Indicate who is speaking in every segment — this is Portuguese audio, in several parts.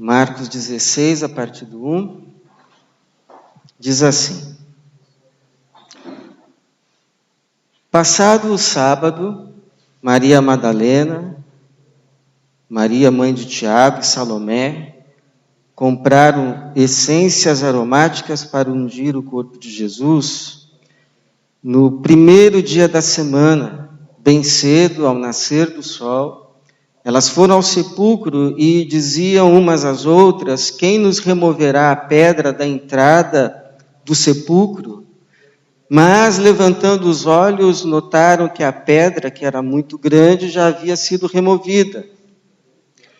Speaker 1: Marcos 16, a partir do 1, diz assim: Passado o sábado, Maria Madalena, Maria mãe de Tiago e Salomé compraram essências aromáticas para ungir o corpo de Jesus. No primeiro dia da semana, bem cedo, ao nascer do sol, elas foram ao sepulcro e diziam umas às outras: quem nos removerá a pedra da entrada do sepulcro? Mas, levantando os olhos, notaram que a pedra, que era muito grande, já havia sido removida.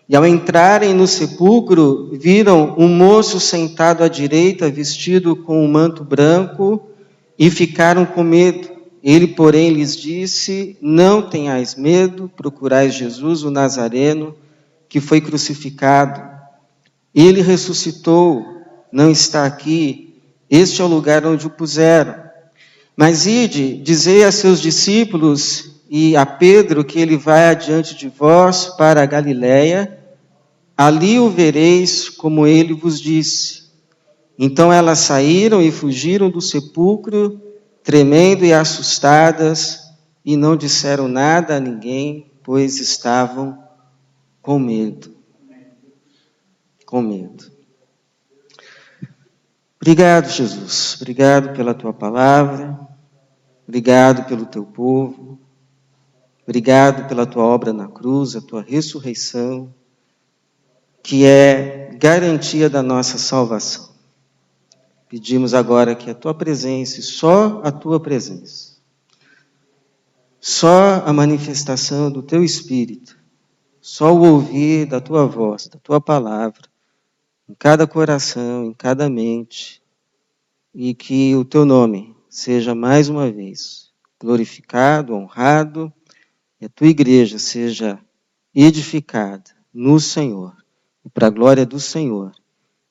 Speaker 1: E ao entrarem no sepulcro, viram um moço sentado à direita, vestido com um manto branco, e ficaram com medo. Ele, porém, lhes disse: não tenhais medo, procurais Jesus, o Nazareno, que foi crucificado. Ele ressuscitou, não está aqui, este é o lugar onde o puseram. Mas ide, dizei a seus discípulos e a Pedro que ele vai adiante de vós para a Galiléia, ali o vereis como ele vos disse. Então elas saíram e fugiram do sepulcro, tremendo e assustadas, e não disseram nada a ninguém, pois estavam com medo. Com medo. Obrigado, Jesus. Obrigado pela tua palavra. Obrigado pelo teu povo. Obrigado pela tua obra na cruz, a tua ressurreição, que é garantia da nossa salvação. Pedimos agora que a tua presença, e só a tua presença, só a manifestação do teu Espírito, só o ouvir da tua voz, da tua palavra, em cada coração, em cada mente, e que o teu nome seja mais uma vez glorificado, honrado, e a tua igreja seja edificada no Senhor, e para a glória do Senhor,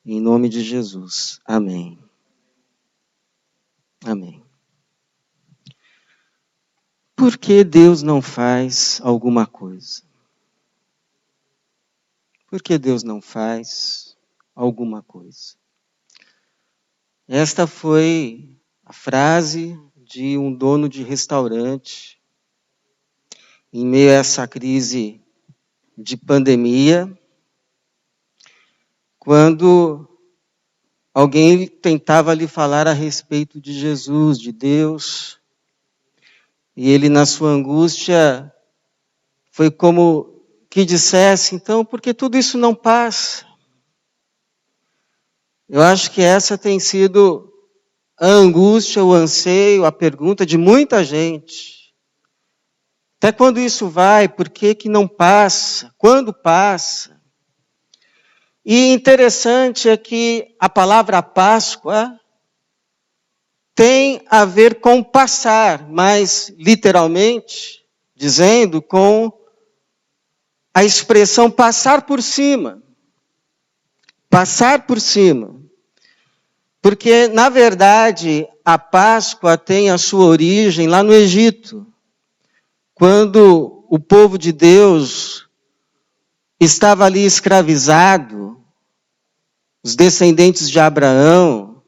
Speaker 1: em nome de Jesus. Amém. Amém. Por que Deus não faz alguma coisa? Por que Deus não faz alguma coisa? Esta foi a frase de um dono de restaurante em meio a essa crise de pandemia, quando alguém tentava lhe falar a respeito de Jesus, de Deus, e ele, na sua angústia, foi como que dissesse: então, por que tudo isso não passa? Eu acho que essa tem sido a angústia, o anseio, a pergunta de muita gente. Até quando isso vai? Por que que não passa? Quando passa? E interessante é que a palavra Páscoa tem a ver com passar, mas literalmente, dizendo, com a expressão passar por cima. Passar por cima. Porque, na verdade, a Páscoa tem a sua origem lá no Egito, quando o povo de Deus estava ali escravizado, os descendentes de Abraão,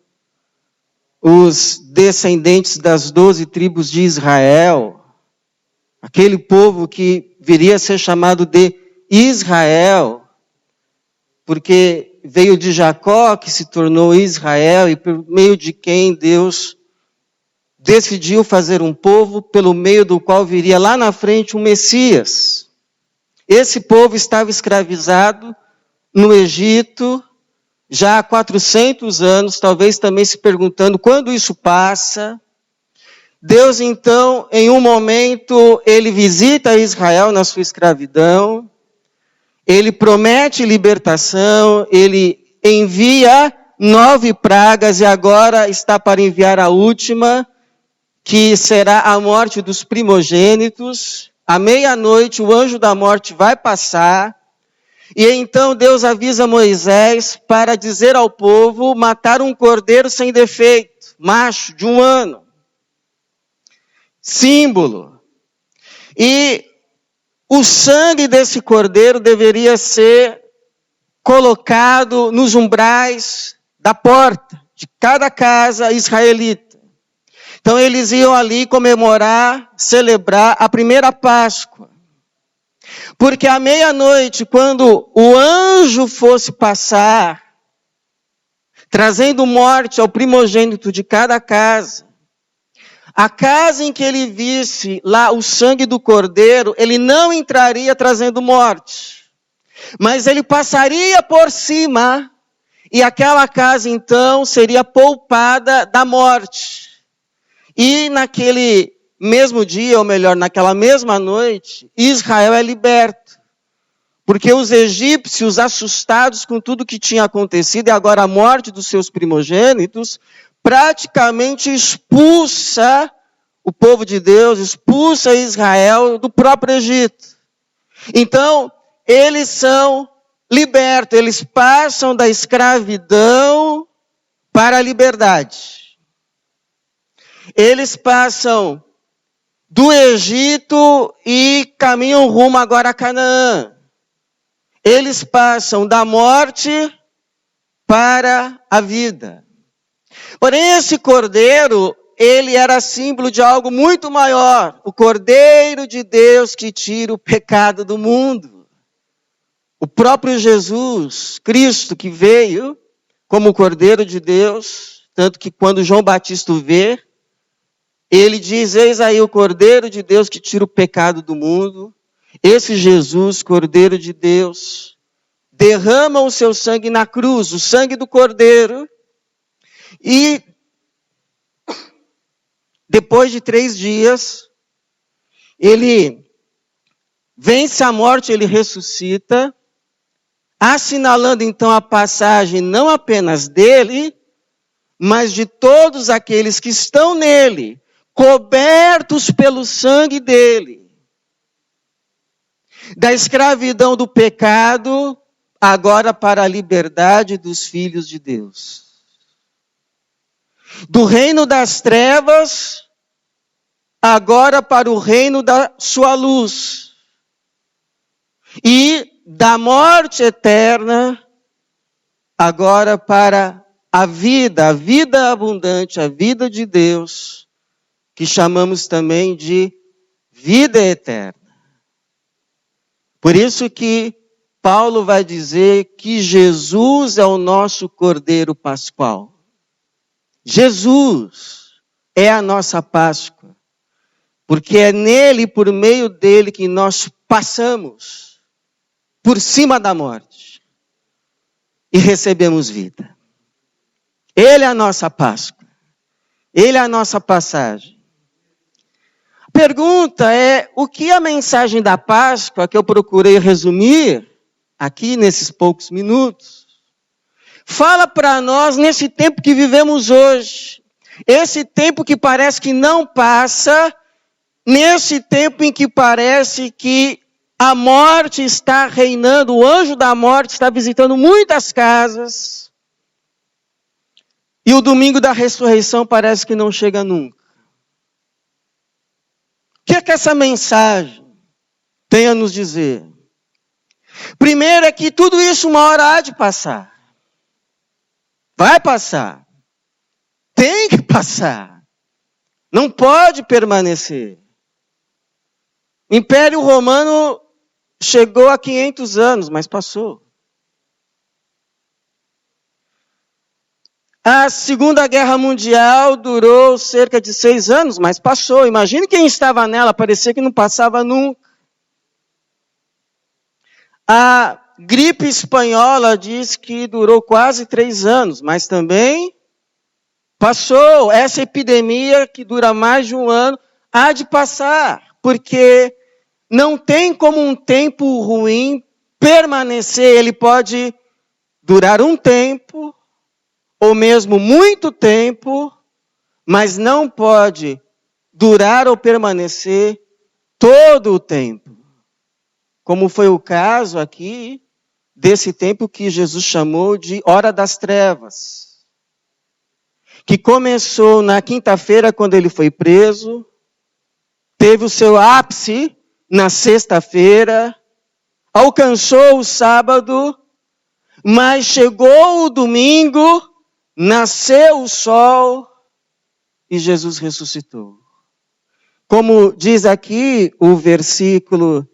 Speaker 1: os descendentes das 12 tribos de Israel, aquele povo que viria a ser chamado de Israel, porque veio de Jacó, que se tornou Israel, e por meio de quem Deus decidiu fazer um povo, pelo meio do qual viria lá na frente um Messias. Esse povo estava escravizado no Egito, já há 400 anos, talvez também se perguntando quando isso passa. Deus, então, em um momento, ele visita Israel na sua escravidão, ele promete libertação, ele envia 9 pragas e agora está para enviar a última, que será a morte dos primogênitos. À meia-noite o anjo da morte vai passar, e então Deus avisa Moisés para dizer ao povo matar um cordeiro sem defeito, macho, de 1 ano. Símbolo. E o sangue desse cordeiro deveria ser colocado nos umbrais da porta de cada casa israelita. Então eles iam ali comemorar, celebrar a primeira Páscoa. Porque à meia-noite, quando o anjo fosse passar, trazendo morte ao primogênito de cada casa, a casa em que ele visse lá o sangue do cordeiro, ele não entraria trazendo morte. Mas ele passaria por cima, e aquela casa então seria poupada da morte. E naquele mesmo dia, ou melhor, naquela mesma noite, Israel é liberto. Porque os egípcios, assustados com tudo que tinha acontecido, e agora a morte dos seus primogênitos, praticamente expulsa o povo de Deus, expulsa Israel do próprio Egito. Então, eles são libertos, eles passam da escravidão para a liberdade. Eles passam do Egito e caminham rumo agora a Canaã. Eles passam da morte para a vida. Porém, esse cordeiro, ele era símbolo de algo muito maior. O Cordeiro de Deus que tira o pecado do mundo. O próprio Jesus, Cristo, que veio como o Cordeiro de Deus, tanto que quando João Batista o vê, ele diz, eis aí o Cordeiro de Deus que tira o pecado do mundo. Esse Jesus, Cordeiro de Deus, derrama o seu sangue na cruz, o sangue do Cordeiro, e depois de 3 dias, ele vence a morte, ele ressuscita, assinalando então a passagem não apenas dele, mas de todos aqueles que estão nele, cobertos pelo sangue dele. Da escravidão do pecado, agora para a liberdade dos filhos de Deus. Do reino das trevas, agora para o reino da sua luz. E da morte eterna, agora para a vida abundante, a vida de Deus, que chamamos também de vida eterna. Por isso que Paulo vai dizer que Jesus é o nosso Cordeiro Pascual. Jesus é a nossa Páscoa, porque é nele, por meio dele, que nós passamos por cima da morte e recebemos vida. Ele é a nossa Páscoa, ele é a nossa passagem. A pergunta é, o que a mensagem da Páscoa, que eu procurei resumir aqui nesses poucos minutos, fala para nós nesse tempo que vivemos hoje, esse tempo que parece que não passa, nesse tempo em que parece que a morte está reinando, o anjo da morte está visitando muitas casas, e o domingo da ressurreição parece que não chega nunca. O que é que essa mensagem tem a nos dizer? Primeiro é que tudo isso uma hora há de passar. Vai passar. Tem que passar. Não pode permanecer. O Império Romano chegou a 500 anos, mas passou. A Segunda Guerra Mundial durou cerca de 6 anos, mas passou. Imagine quem estava nela, parecia que não passava nunca. A gripe espanhola diz que durou quase 3 anos, mas também passou. Essa epidemia que dura mais de 1 ano há de passar, porque não tem como um tempo ruim permanecer. Ele pode durar um tempo, ou mesmo muito tempo, mas não pode durar ou permanecer todo o tempo. Como foi o caso aqui desse tempo que Jesus chamou de Hora das Trevas, que começou na quinta-feira, quando ele foi preso, teve o seu ápice na sexta-feira, alcançou o sábado, Mas chegou o domingo, nasceu o sol e Jesus ressuscitou. Como diz aqui o versículo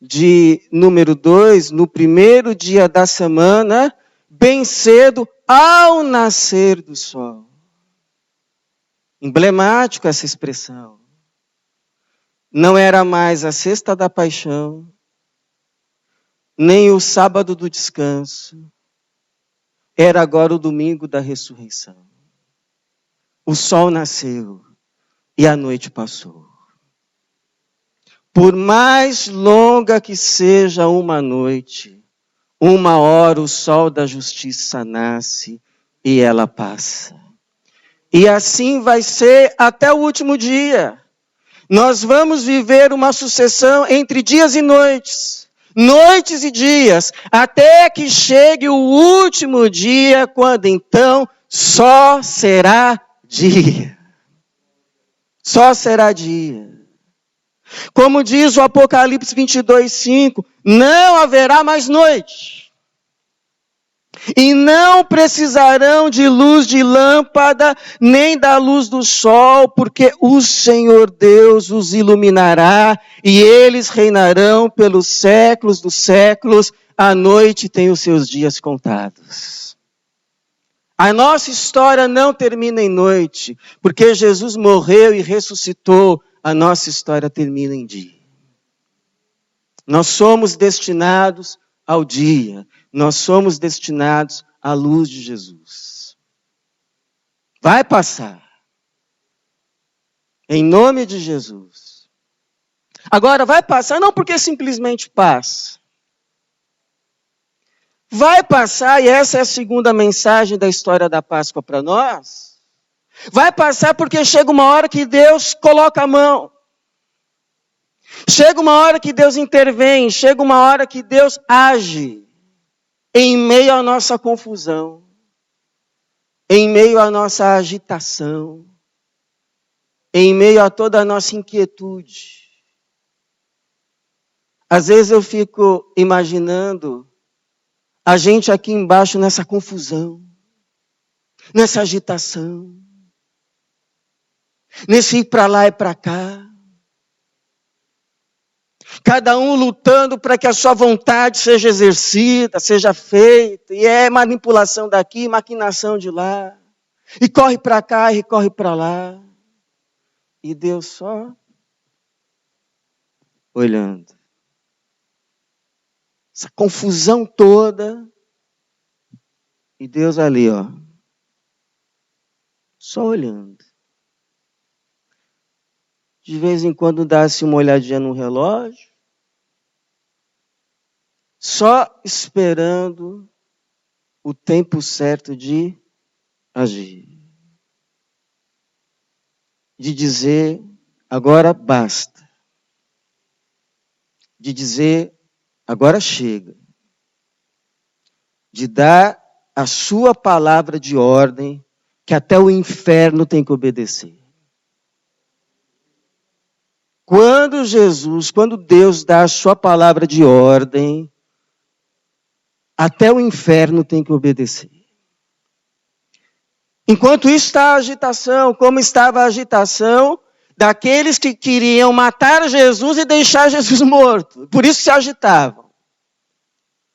Speaker 1: de número 2, no primeiro dia da semana, bem cedo, ao nascer do sol. Emblemático essa expressão. Não era mais a sexta da paixão, nem o sábado do descanso. Era agora o domingo da ressurreição. O sol nasceu e a noite passou. Por mais longa que seja uma noite, uma hora o sol da justiça nasce e ela passa. E assim vai ser até o último dia. Nós vamos viver uma sucessão entre dias e noites e dias, até que chegue o último dia, quando então só será dia. Só será dia. Como diz o Apocalipse 22:5, não haverá mais noite. E não precisarão de luz de lâmpada, nem da luz do sol, porque o Senhor Deus os iluminará, e eles reinarão pelos séculos dos séculos. A noite tem os seus dias contados. A nossa história não termina em noite, porque Jesus morreu e ressuscitou. A nossa história termina em dia. Nós somos destinados ao dia. Nós somos destinados à luz de Jesus. Vai passar. Em nome de Jesus. Agora, vai passar não porque simplesmente passa. Vai passar, e essa é a segunda mensagem da história da Páscoa para nós. Vai passar porque chega uma hora que Deus coloca a mão. Chega uma hora que Deus intervém. Chega uma hora que Deus age. Em meio à nossa confusão. Em meio à nossa agitação. Em meio a toda a nossa inquietude. Às vezes eu fico imaginando a gente aqui embaixo nessa confusão. Nessa agitação. Nesse ir para lá e para cá. Cada um lutando para que a sua vontade seja exercida, seja feita. E é manipulação daqui, maquinação de lá. E corre para cá e corre para lá. E Deus só olhando. Essa confusão toda. E Deus ali, ó. Só olhando. De vez em quando dá-se uma olhadinha no relógio. Só esperando o tempo certo de agir. De dizer, agora basta. De dizer, agora chega. De dar a sua palavra de ordem, que até o inferno tem que obedecer. Quando Deus dá a sua palavra de ordem, até o inferno tem que obedecer. Enquanto isso está a agitação, como estava a agitação daqueles que queriam matar Jesus e deixar Jesus morto. Por isso se agitavam.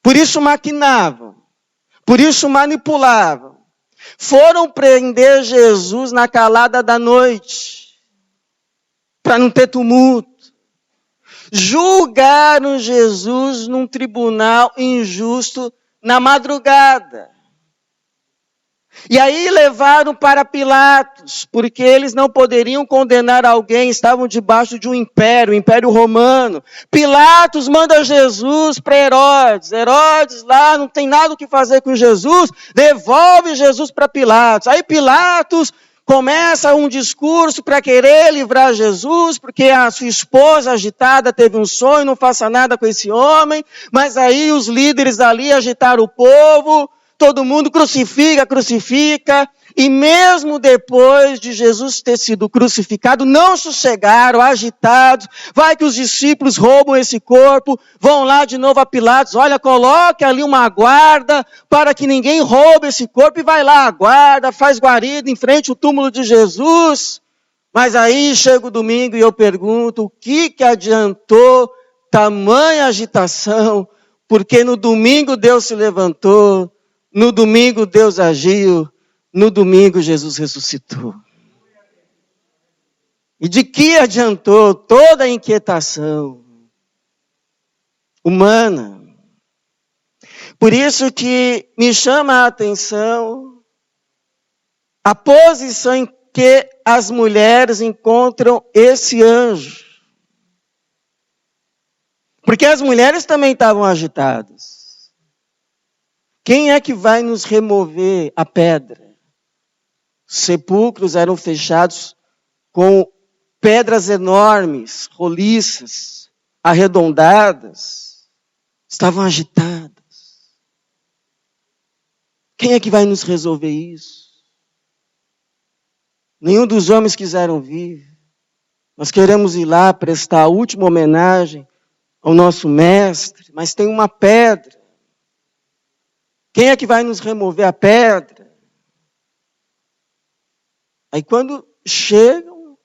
Speaker 1: Por isso maquinavam. Por isso manipulavam. Foram prender Jesus na calada da noite. Para não ter tumulto. Julgaram Jesus num tribunal injusto na madrugada. E aí levaram para Pilatos, porque eles não poderiam condenar alguém, estavam debaixo de um império, o Império Romano. Pilatos manda Jesus para Herodes. Herodes lá não tem nada o que fazer com Jesus, devolve Jesus para Pilatos. Aí Pilatos começa um discurso para querer livrar Jesus, porque a sua esposa agitada teve um sonho, não faça nada com esse homem. Mas aí os líderes ali agitaram o povo, todo mundo crucifica. E mesmo depois de Jesus ter sido crucificado, não sossegaram, agitados. Vai que os discípulos roubam esse corpo, vão lá de novo a Pilatos. Olha, coloque ali uma guarda para que ninguém roube esse corpo. E vai lá a guarda, faz guarida em frente ao túmulo de Jesus. Mas aí chega o domingo e eu pergunto, o que adiantou tamanha agitação? Porque no domingo Deus se levantou, no domingo Deus agiu, no domingo Jesus ressuscitou. E de que adiantou toda a inquietação humana? Por isso que me chama a atenção a posição em que as mulheres encontram esse anjo. Porque as mulheres também estavam agitadas. Quem é que vai nos remover a pedra? Os sepulcros eram fechados com pedras enormes, roliças, arredondadas. Estavam agitadas. Quem é que vai nos resolver isso? Nenhum dos homens quiseram vir. Nós queremos ir lá prestar a última homenagem ao nosso mestre, mas tem uma pedra. Quem é que vai nos remover a pedra? Aí quando chegam,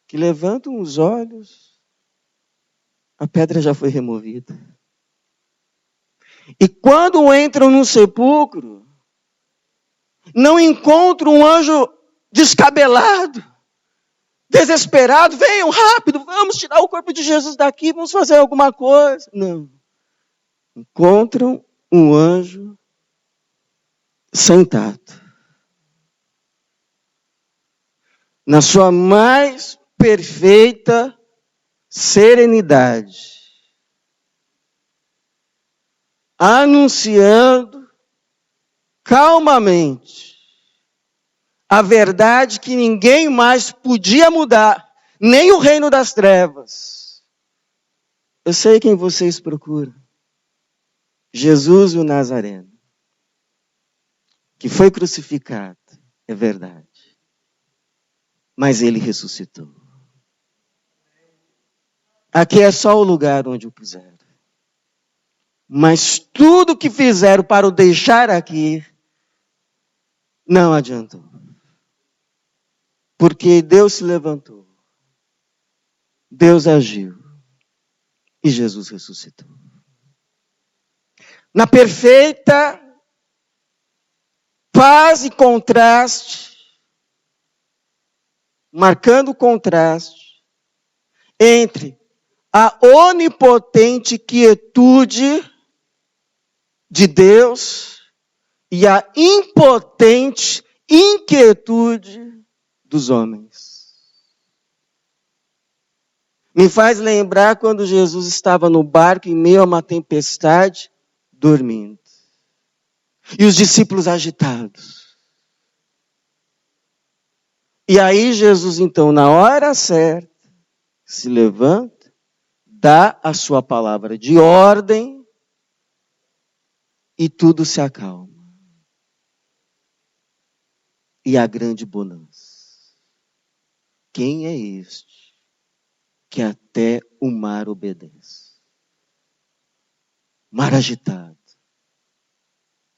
Speaker 1: que levantam os olhos, a pedra já foi removida. E quando entram no sepulcro, não encontram um anjo descabelado, desesperado, venham rápido, vamos tirar o corpo de Jesus daqui, vamos fazer alguma coisa. Não. Encontram um anjo sentado. Na sua mais perfeita serenidade. Anunciando calmamente a verdade que ninguém mais podia mudar, nem o reino das trevas. Eu sei quem vocês procuram. Jesus o Nazareno, que foi crucificado, é verdade. Mas ele ressuscitou. Aqui é só o lugar onde o puseram. Mas tudo que fizeram para o deixar aqui, não adiantou. Porque Deus se levantou. Deus agiu. E Jesus ressuscitou. Na perfeita paz e contraste, marcando o contraste entre a onipotente quietude de Deus e a impotente inquietude dos homens. Me faz lembrar quando Jesus estava no barco em meio a uma tempestade, dormindo. E os discípulos agitados. E aí Jesus, então, na hora certa, se levanta, dá a sua palavra de ordem e tudo se acalma. E a grande bonança. Quem é este que até o mar obedece? Mar agitado.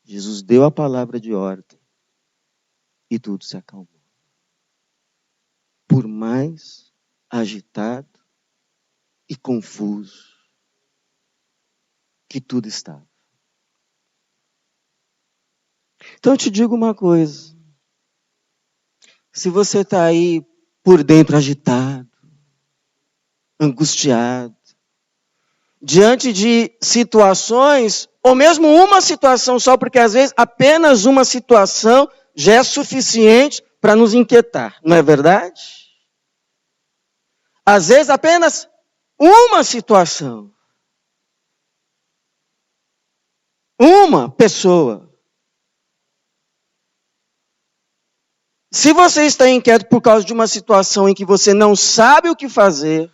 Speaker 1: Jesus deu a palavra de ordem e tudo se acalmou. Por mais agitado e confuso que tudo estava. Então eu te digo uma coisa. Se você está aí por dentro agitado, angustiado, diante de situações, ou mesmo uma situação só, porque às vezes apenas uma situação já é suficiente para nos inquietar, não é verdade? Às vezes apenas uma situação, uma pessoa. Se você está inquieto por causa de uma situação em que você não sabe o que fazer,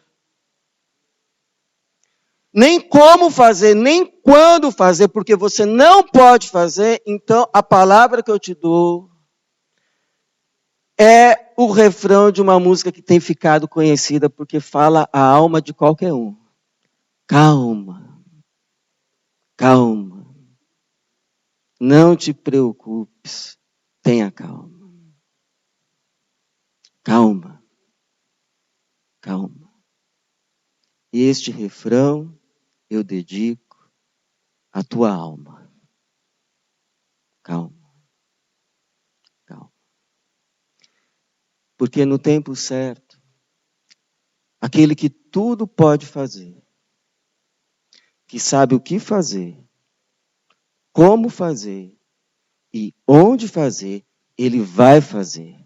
Speaker 1: nem como fazer, nem quando fazer, porque você não pode fazer, então a palavra que eu te dou é o refrão de uma música que tem ficado conhecida, porque fala a alma de qualquer um. Calma, calma, não te preocupes, tenha calma. Calma, calma. E este refrão eu dedico à tua alma. Calma, calma. Porque no tempo certo, aquele que tudo pode fazer, que sabe o que fazer, como fazer e onde fazer, ele vai fazer.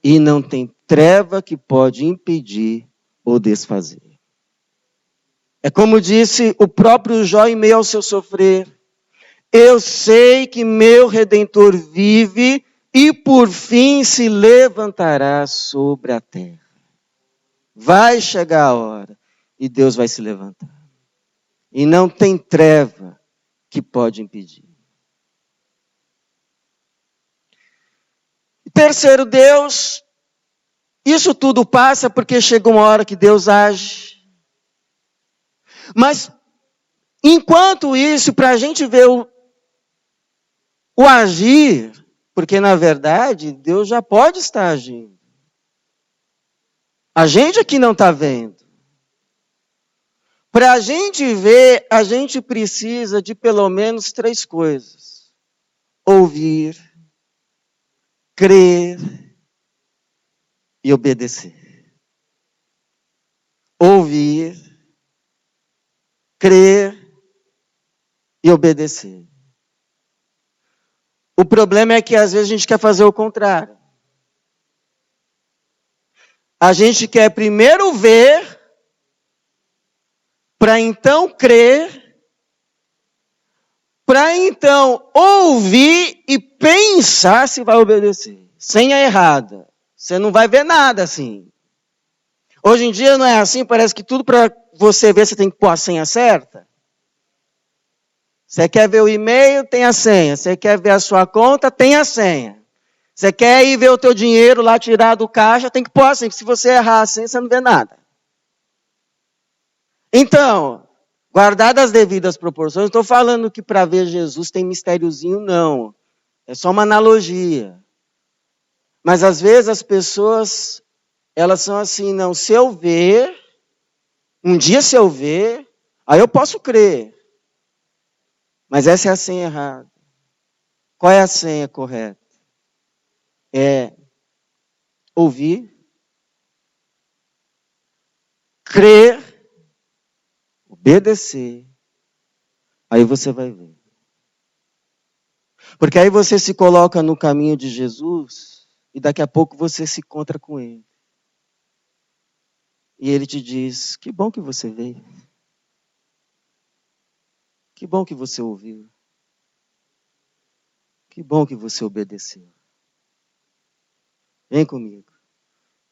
Speaker 1: E não tem treva que pode impedir ou desfazer. É como disse o próprio Jó em meio ao seu sofrer. Eu sei que meu Redentor vive e por fim se levantará sobre a terra. Vai chegar a hora e Deus vai se levantar. E não tem treva que pode impedir. Terceiro, Deus, isso tudo passa porque chega uma hora que Deus age. Mas, enquanto isso, para a gente ver o agir, porque na verdade Deus já pode estar agindo. A gente aqui não está vendo. Para a gente ver, a gente precisa de pelo menos 3 coisas: ouvir, crer e obedecer. Ouvir, crer e obedecer. O problema é que às vezes a gente quer fazer o contrário. A gente quer primeiro ver, para então crer, para então ouvir e pensar se vai obedecer. Senha errada. Você não vai ver nada assim. Hoje em dia não é assim, parece que tudo para você ver você tem que pôr a senha certa. Você quer ver o e-mail, tem a senha. Você quer ver a sua conta, tem a senha. Você quer ir ver o teu dinheiro lá tirar do caixa, tem que pôr a senha. Se você errar a senha, você não vê nada. Então, guardadas as devidas proporções, não estou falando que para ver Jesus tem mistériozinho, não. É só uma analogia. Mas às vezes as pessoas, elas são assim, não, se eu ver, um dia se eu ver, aí eu posso crer. Mas essa é a senha errada. Qual é a senha correta? É ouvir, crer, obedecer. Aí você vai ver. Porque aí você se coloca no caminho de Jesus e daqui a pouco você se encontra com ele. E ele te diz: que bom que você veio. Que bom que você ouviu. Que bom que você obedeceu. Vem comigo.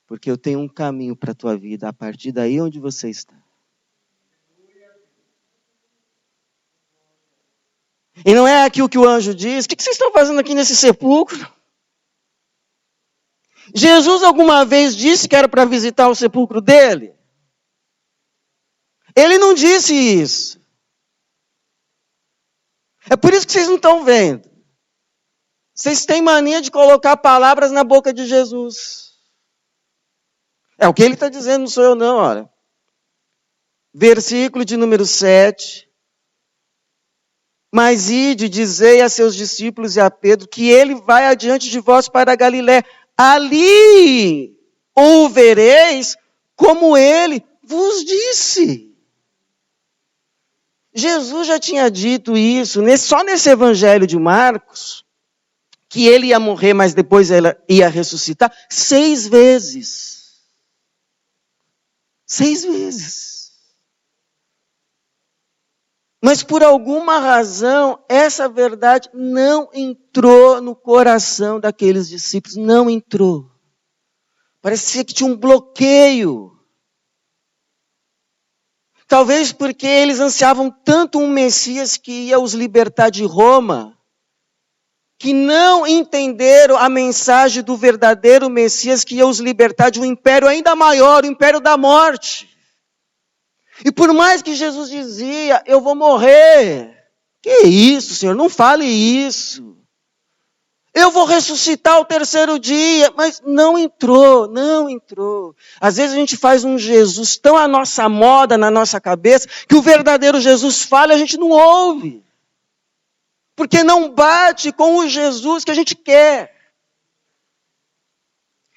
Speaker 1: Porque eu tenho um caminho para a tua vida a partir daí onde você está. E não é aqui o que o anjo diz. O que vocês estão fazendo aqui nesse sepulcro? Jesus alguma vez disse que era para visitar o sepulcro dele? Ele não disse isso. É por isso que vocês não estão vendo. Vocês têm mania de colocar palavras na boca de Jesus. É o que ele está dizendo, não sou eu não, olha. Versículo de número 7. Mas ide, dizei a seus discípulos e a Pedro que ele vai adiante de vós para a Galiléia. Ali o vereis como ele vos disse. Jesus já tinha dito isso, só nesse evangelho de Marcos, que ele ia morrer, mas depois ele ia ressuscitar 6 vezes. 6 vezes. Mas por alguma razão, essa verdade não entrou no coração daqueles discípulos. Não entrou. Parecia que tinha um bloqueio. Talvez porque eles ansiavam tanto um Messias que ia os libertar de Roma, que não entenderam a mensagem do verdadeiro Messias que ia os libertar de um império ainda maior, o império da morte. E por mais que Jesus dizia, eu vou morrer. Que isso, Senhor? Não fale isso. Eu vou ressuscitar ao terceiro dia. Mas não entrou, não entrou. Às vezes a gente faz um Jesus tão à nossa moda, na nossa cabeça, que o verdadeiro Jesus fala e a gente não ouve. Porque não bate com o Jesus que a gente quer.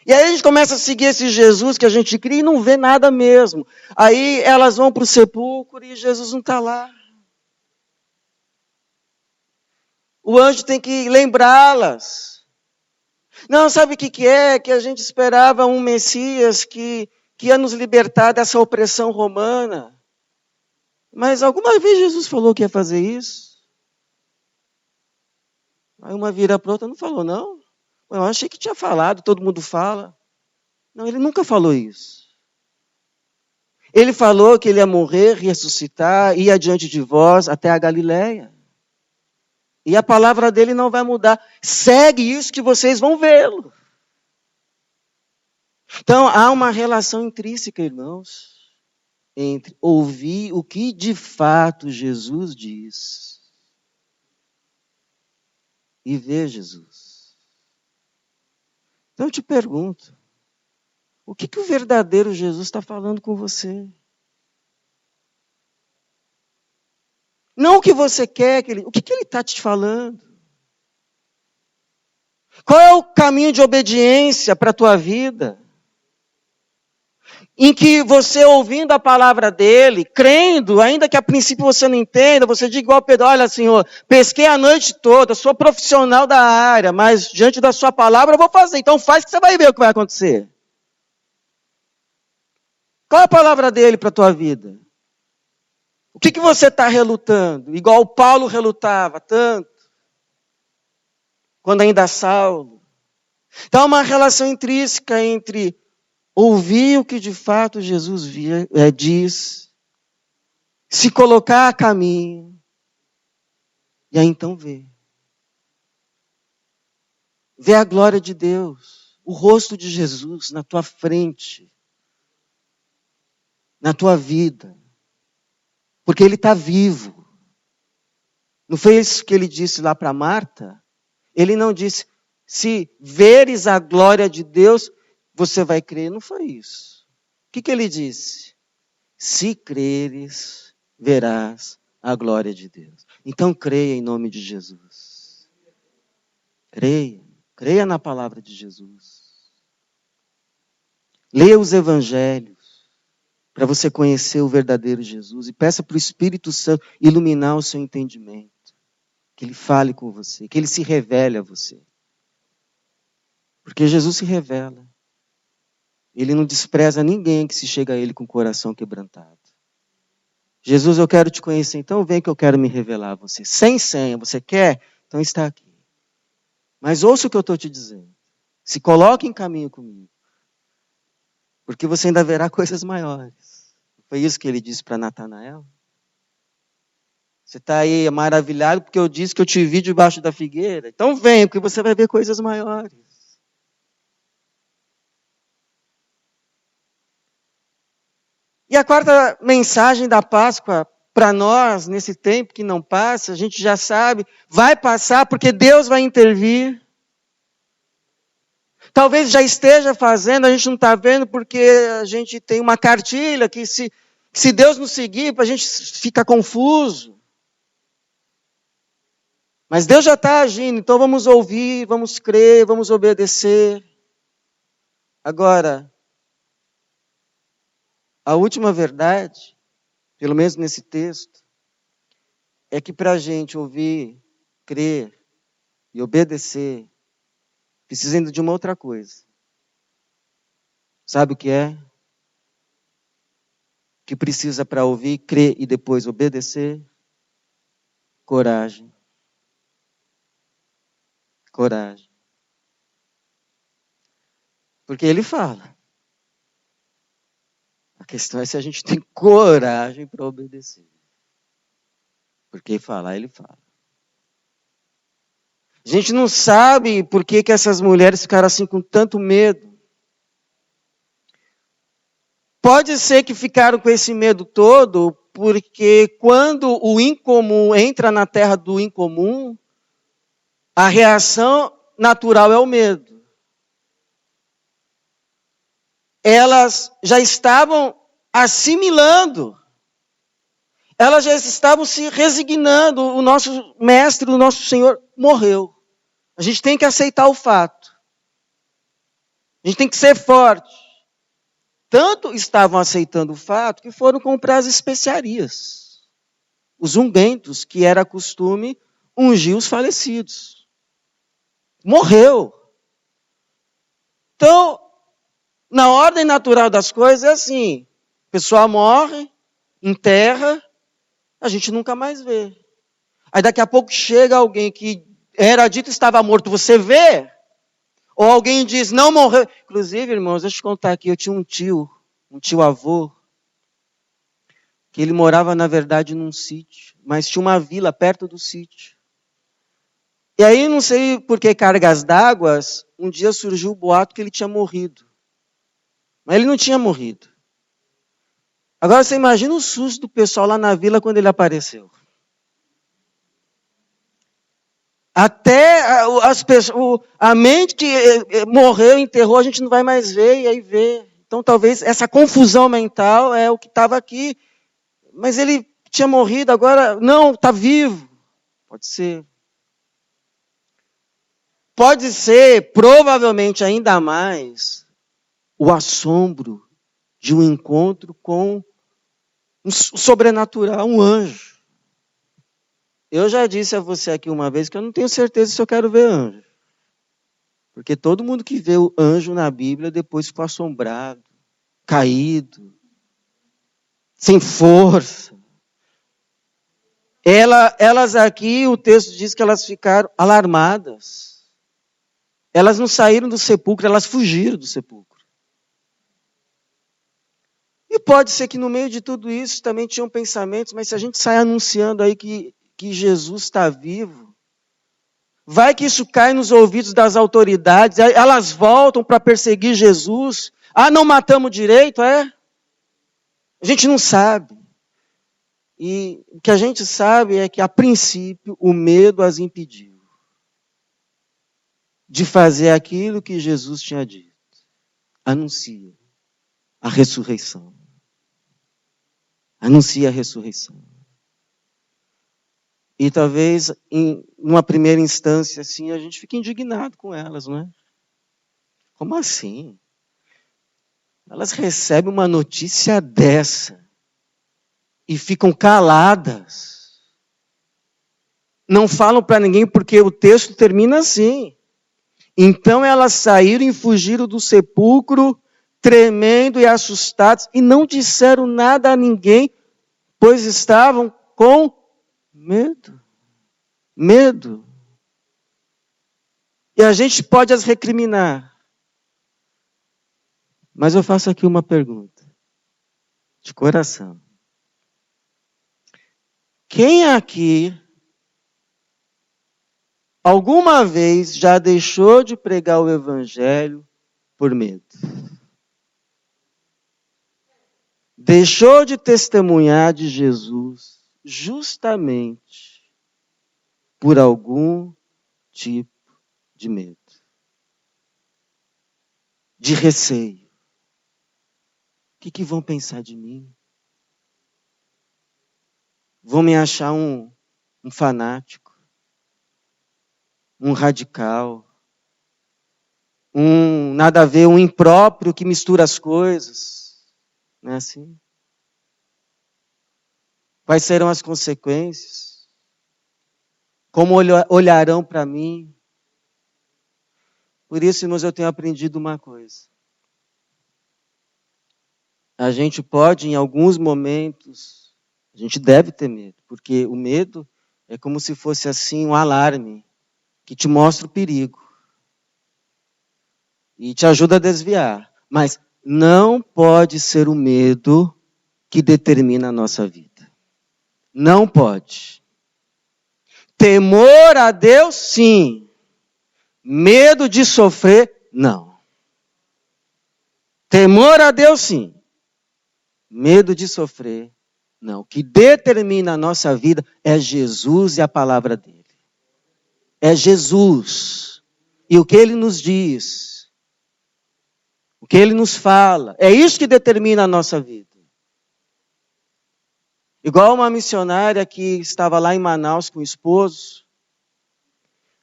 Speaker 1: E aí a gente começa a seguir esse Jesus que a gente cria e não vê nada mesmo. Aí elas vão para o sepulcro e Jesus não está lá. O anjo tem que lembrá-las. Não, sabe o que é? Que a gente esperava um Messias que ia nos libertar dessa opressão romana. Mas alguma vez Jesus falou que ia fazer isso? Aí uma vira para outra, não falou não. Eu achei que tinha falado, todo mundo fala. Não, ele nunca falou isso. Ele falou que ele ia morrer, ressuscitar, ir adiante de vós até a Galileia. E a palavra dele não vai mudar. Segue isso que vocês vão vê-lo. Então, há uma relação intrínseca, irmãos, entre ouvir o que de fato Jesus diz e ver Jesus. Então, eu te pergunto, o que o verdadeiro Jesus está falando com você? Não o que você quer, o que ele está te falando? Qual é o caminho de obediência para a tua vida? Em que você, ouvindo a palavra dele, crendo, ainda que a princípio você não entenda, você diga igual Pedro, olha Senhor, pesquei a noite toda, sou profissional da área, mas diante da sua palavra eu vou fazer, então faz que você vai ver o que vai acontecer. Qual é a palavra dele para a tua vida? O que você está relutando? Igual Paulo relutava tanto, quando ainda Saulo. Então há uma relação intrínseca entre ouvir o que de fato Jesus diz, se colocar a caminho, e aí então ver. Ver a glória de Deus, o rosto de Jesus na tua frente, na tua vida. Porque ele está vivo. Não foi isso que ele disse lá para Marta? Ele não disse, se veres a glória de Deus, você vai crer. Não foi isso. O que ele disse? Se creres, verás a glória de Deus. Então creia em nome de Jesus. Creia. Creia na palavra de Jesus. Leia os evangelhos para você conhecer o verdadeiro Jesus. E peça para o Espírito Santo iluminar o seu entendimento. Que ele fale com você, que ele se revele a você. Porque Jesus se revela. Ele não despreza ninguém que se chega a ele com o coração quebrantado. Jesus, eu quero te conhecer, então vem que eu quero me revelar a você. Sem senha, você quer? Então está aqui. Mas ouça o que eu estou te dizendo. Se coloque em caminho comigo. Porque você ainda verá coisas maiores. Foi isso que ele disse para Natanael. Você está aí maravilhado porque eu disse que eu te vi debaixo da figueira. Então vem, porque você vai ver coisas maiores. E a quarta mensagem da Páscoa para nós, nesse tempo que não passa, a gente já sabe, vai passar porque Deus vai intervir. Talvez já esteja fazendo, a gente não está vendo porque a gente tem uma cartilha que se Deus nos seguir, a gente fica confuso. Mas Deus já está agindo, então vamos ouvir, vamos crer, vamos obedecer. Agora, a última verdade, pelo menos nesse texto, é que para a gente ouvir, crer e obedecer, precisando de uma outra coisa. Sabe o que é? Que precisa para ouvir, crer e depois obedecer? Coragem. Coragem. Porque ele fala. questão é se a gente tem coragem para obedecer. Porque falar, ele fala. A gente não sabe por que essas mulheres ficaram assim com tanto medo. Pode ser que ficaram com esse medo todo, porque quando o incomum entra na terra do incomum, a reação natural é o medo. Elas já estavam assimilando, elas já estavam se resignando. O nosso mestre, o nosso Senhor, morreu. A gente tem que aceitar o fato. A gente tem que ser forte. Tanto estavam aceitando o fato que foram comprar as especiarias, os ungüentos, que era costume ungir os falecidos. Morreu. Então, na ordem natural das coisas é assim: a pessoa morre, enterra, a gente nunca mais vê. Aí daqui a pouco chega alguém que era dito estava morto, você vê? Ou alguém diz, não morreu. Inclusive, irmãos, deixa eu te contar aqui, eu tinha um tio avô, que ele morava, na verdade, num sítio, mas tinha uma vila perto do sítio. E aí, não sei por que cargas d'água, um dia surgiu o boato que ele tinha morrido. Mas ele não tinha morrido. Agora, você imagina o susto do pessoal lá na vila quando ele apareceu. Até as pessoas, a mente que morreu, enterrou, a gente não vai mais ver, e aí vê. Então, talvez essa confusão mental é o que estava aqui. Mas ele tinha morrido, agora, não, está vivo. Pode ser. Pode ser, provavelmente ainda mais, o assombro de um encontro com um sobrenatural, um anjo. Eu já disse a você aqui uma vez que eu não tenho certeza se eu quero ver anjo. Porque todo mundo que vê o anjo na Bíblia depois ficou assombrado, caído, sem força. Elas aqui, o texto diz que elas ficaram alarmadas. Elas não saíram do sepulcro, elas fugiram do sepulcro. E pode ser que no meio de tudo isso também tinham pensamentos, mas se a gente sai anunciando aí que Jesus está vivo, vai que isso cai nos ouvidos das autoridades, elas voltam para perseguir Jesus. Ah, não matamos direito, é? A gente não sabe. E o que a gente sabe é que, a princípio, o medo as impediu de fazer aquilo que Jesus tinha dito. Anuncia a ressurreição. Anuncia a ressurreição. E talvez, em uma primeira instância, assim, a gente fique indignado com elas, não é? Como assim? Elas recebem uma notícia dessa e ficam caladas. Não falam para ninguém porque o texto termina assim. Então elas saíram e fugiram do sepulcro, tremendo e assustadas, e não disseram nada a ninguém, pois estavam com medo. Medo. E a gente pode as recriminar. Mas eu faço aqui uma pergunta. De coração. Quem aqui alguma vez já deixou de pregar o evangelho por medo? Deixou de testemunhar de Jesus justamente por algum tipo de medo, de receio. O que vão pensar de mim? Vão me achar um fanático, um radical, nada a ver, um impróprio que mistura as coisas. Não é assim? Quais serão as consequências? Como olharão para mim? Por isso, irmãos, eu tenho aprendido uma coisa. A gente pode, em alguns momentos, a gente deve ter medo, porque o medo é como se fosse assim um alarme que te mostra o perigo e te ajuda a desviar. Mas não pode ser o medo que determina a nossa vida. Não pode. Temor a Deus, sim. Medo de sofrer, não. Temor a Deus, sim. Medo de sofrer, não. O que determina a nossa vida é Jesus e a palavra dele. É Jesus. E o que ele nos diz. O que ele nos fala. É isso que determina a nossa vida. Igual uma missionária que estava lá em Manaus com o esposo.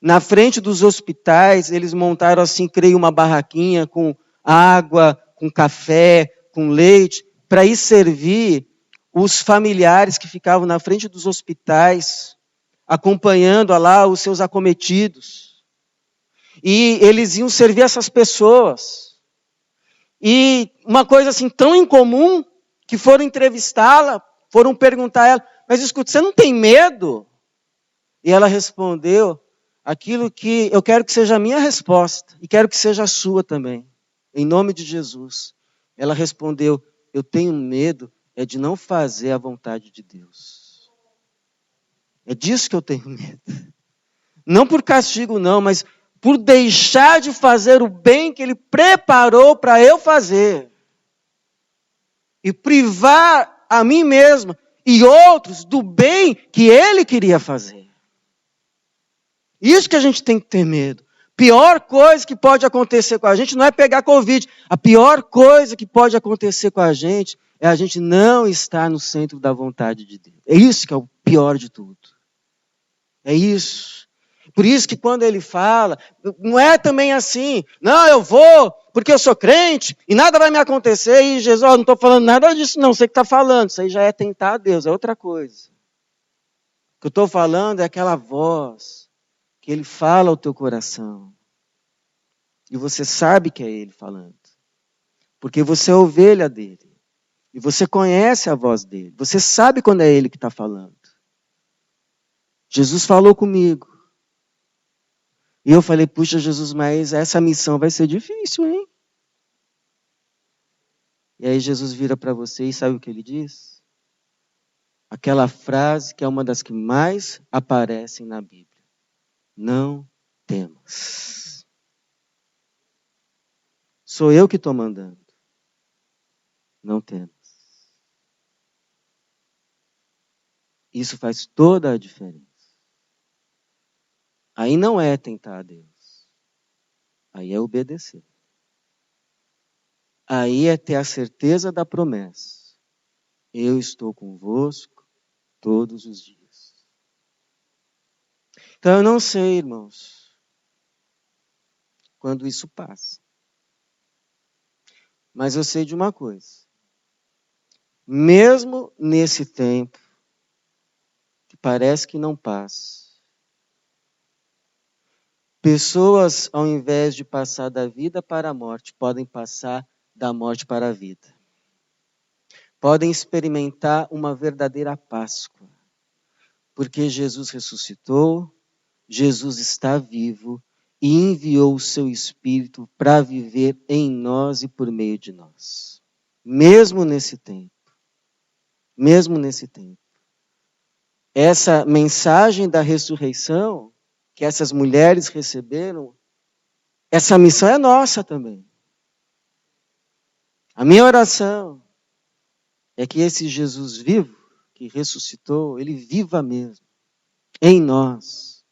Speaker 1: Na frente dos hospitais, eles montaram assim, creio, uma barraquinha com água, com café, com leite, para ir servir os familiares que ficavam na frente dos hospitais, acompanhando lá os seus acometidos. E eles iam servir essas pessoas. E uma coisa assim tão incomum, que foram entrevistá-la, foram perguntar a ela, mas escuta, você não tem medo? E ela respondeu aquilo que eu quero que seja a minha resposta, e quero que seja a sua também, em nome de Jesus. Ela respondeu, eu tenho medo de não fazer a vontade de Deus. É disso que eu tenho medo. Não por castigo não, mas por deixar de fazer o bem que Ele preparou para eu fazer. E privar a mim mesma e outros do bem que Ele queria fazer. Isso que a gente tem que ter medo. Pior coisa que pode acontecer com a gente não é pegar Covid. A pior coisa que pode acontecer com a gente é a gente não estar no centro da vontade de Deus. É isso que é o pior de tudo. É isso. Por isso que quando ele fala, não é também assim, não, eu vou, porque eu sou crente, e nada vai me acontecer, e Jesus, não estou falando nada disso não, você que está falando, isso aí já é tentar a Deus, é outra coisa. O que eu estou falando é aquela voz, que Ele fala ao teu coração, e você sabe que é Ele falando, porque você é ovelha dele, e você conhece a voz dele, você sabe quando é Ele que está falando. Jesus falou comigo, e eu falei, puxa Jesus, mas essa missão vai ser difícil, hein? E aí Jesus vira para você e sabe o que ele diz? Aquela frase que é uma das que mais aparecem na Bíblia. Não temas. Sou eu que estou mandando. Não temas. Isso faz toda a diferença. Aí não é tentar a Deus. Aí é obedecer. Aí é ter a certeza da promessa. Eu estou convosco todos os dias. Então eu não sei, irmãos, quando isso passa. Mas eu sei de uma coisa. Mesmo nesse tempo, que parece que não passa, pessoas, ao invés de passar da vida para a morte, podem passar da morte para a vida. Podem experimentar uma verdadeira Páscoa. Porque Jesus ressuscitou, Jesus está vivo e enviou o seu Espírito para viver em nós e por meio de nós. Mesmo nesse tempo. Mesmo nesse tempo. Essa mensagem da ressurreição que essas mulheres receberam, essa missão é nossa também. A minha oração é que esse Jesus vivo, que ressuscitou, ele viva mesmo em nós,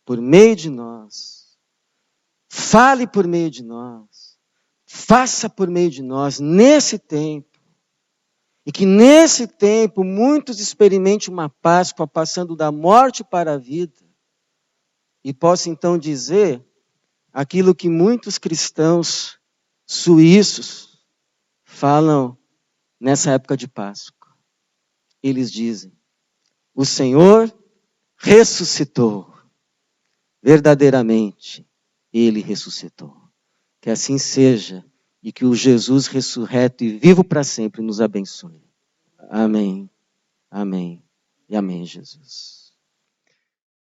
Speaker 1: por meio de nós. Fale por meio de nós. Faça por meio de nós, nesse tempo. E que nesse tempo muitos experimentem uma Páscoa passando da morte para a vida. E possa então dizer aquilo que muitos cristãos suíços falam nessa época de Páscoa. Eles dizem, o Senhor ressuscitou. Verdadeiramente, Ele ressuscitou. Que assim seja e que o Jesus ressurreto e vivo para sempre nos abençoe. Amém. Amém. E amém, Jesus.